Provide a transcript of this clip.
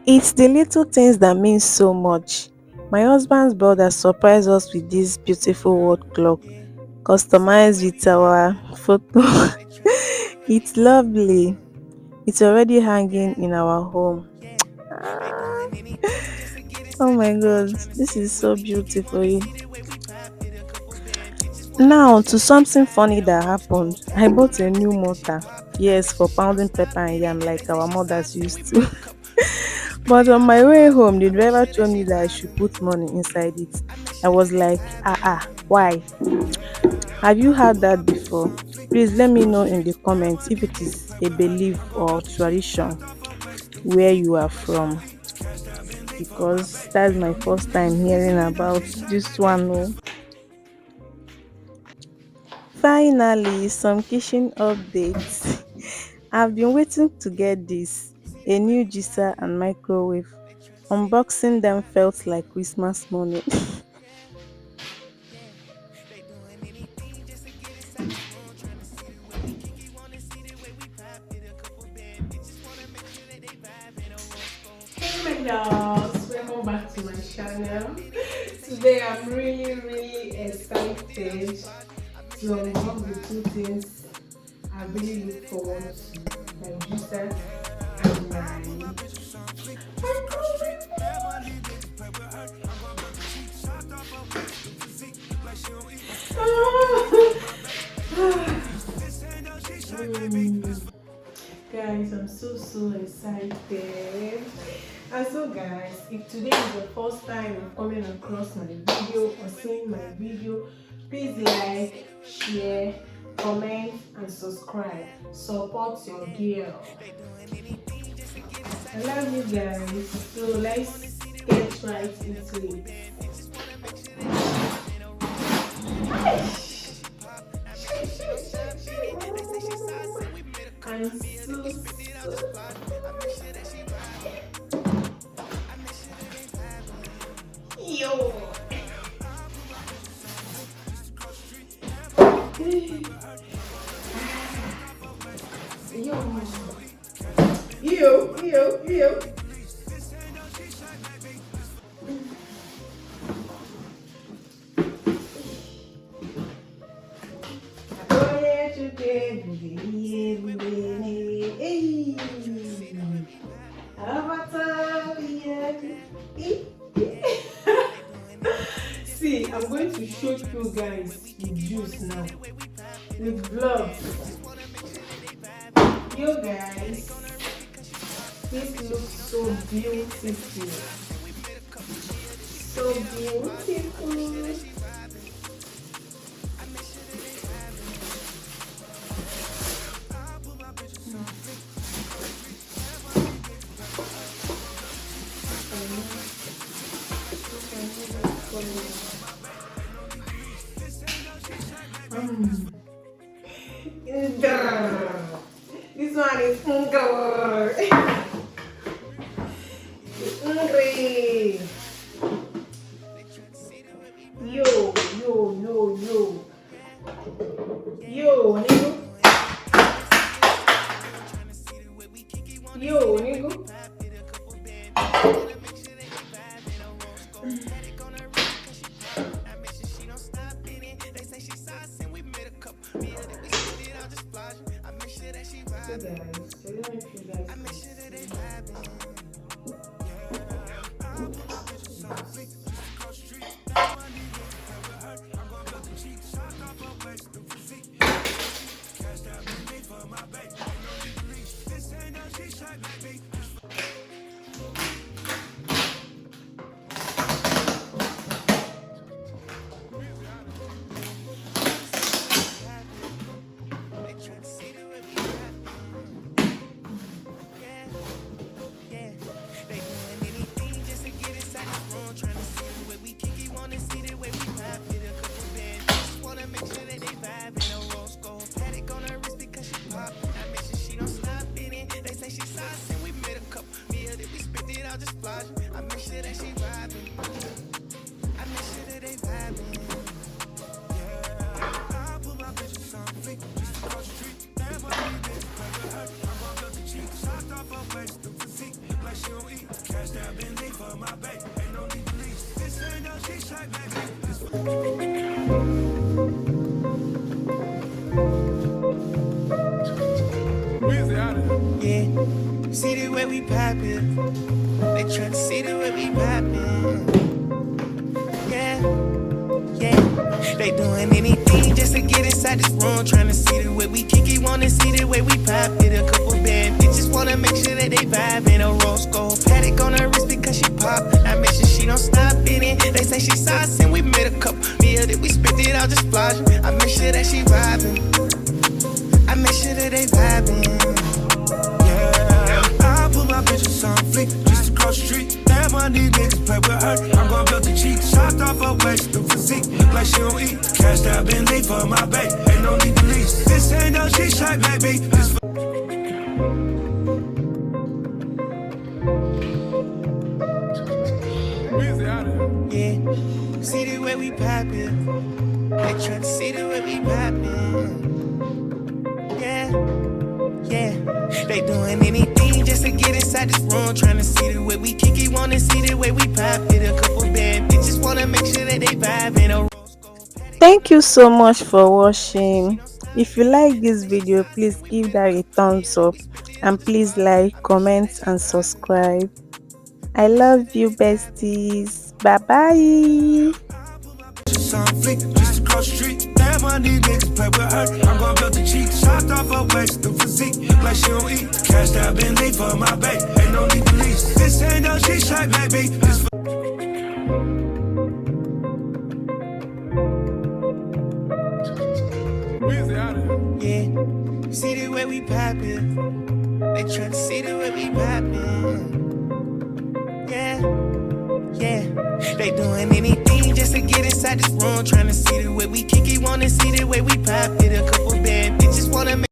It's the little things that mean so much. My husband's brother surprised us with this beautiful wall clock, customized with our photo. It's lovely. It's already hanging in our home. Ah, oh my god, this is so beautiful. Now to something funny that happened. I bought a new mortar. Yes, for pounding pepper and yam like our mothers used to. But on my way home, the driver told me that I should put money inside it. I was like, why? Have you heard that before? Please let me know in the comments if it is a belief or tradition where you are from, because that's my first time hearing about this one. Oh. Finally, some kitchen updates. I've been waiting to get this, a new juicer and microwave. Unboxing them felt like Christmas morning. Hey my loves, welcome back to my channel. Today I'm really excited to unbox the two things I really look forward to, my juicer and my Mm. Guys, I'm so excited. And so guys, if today is the first time you're coming across my video or seeing my video, please like, share, comment and subscribe. Support your girl. I love you guys. So let's get right into it. I'm so yo. Yo. Yo. Oye, chuke, bube, hey. Avatar, yeah. See, I'm going to show you guys the juice now. The vlog. Yo guys, this looks so beautiful. So beautiful. Mm. This one is hungry. Yo. Yo, nigga. Yo, nigga. So guys, I don't know if you guys can Yeah, see the way we poppin'. They tryna see the way we poppin'. Yeah, yeah. They doing anything just to get inside this room. Tryna see the way we kick it, wanna see the way we pop it. A couple bad bitches wanna make sure that they vibin'. A rose gold paddock on her wrist because she pop. I make sure she don't stop in it. They say she sauce and we made a couple meal that we spent it all just splashing. I make sure that she vibin'. I make sure that they vibin'. I put my bitches on fleek, just across the street. Damn, I need niggas play with her. I'm gon' build the cheeks, chopped off her waist, the physique. Look like she don't eat. Cashed out Bentley for my bae, ain't no need to lease. This ain't no G-Shot, baby. This Yeah, see the way we poppin'. They tryna see the way we poppin'. Yeah, yeah. They doing anything just to get inside this room. Tryna see the way we kick it, wanna see the way we pop it. A couple bad bitches wanna make sure that they vibin'. Thank you so much for watching. If you like this video, please give that a thumbs up and please like, comment and subscribe. I love you besties. Bye bye. bitches on fleek, just across the street. Damn, I need niggas play with her. I'm gon' build the cheeks, chopped off her waist, the physique. Look like she don't eat. Cashed out Bentley for my bae, ain't no need to lease. This ain't no G-Shot, baby. This Yeah, see the way we poppin'. They tryna see the way we poppin'. Yeah, yeah. They doing anything just to get inside this room. Tryna see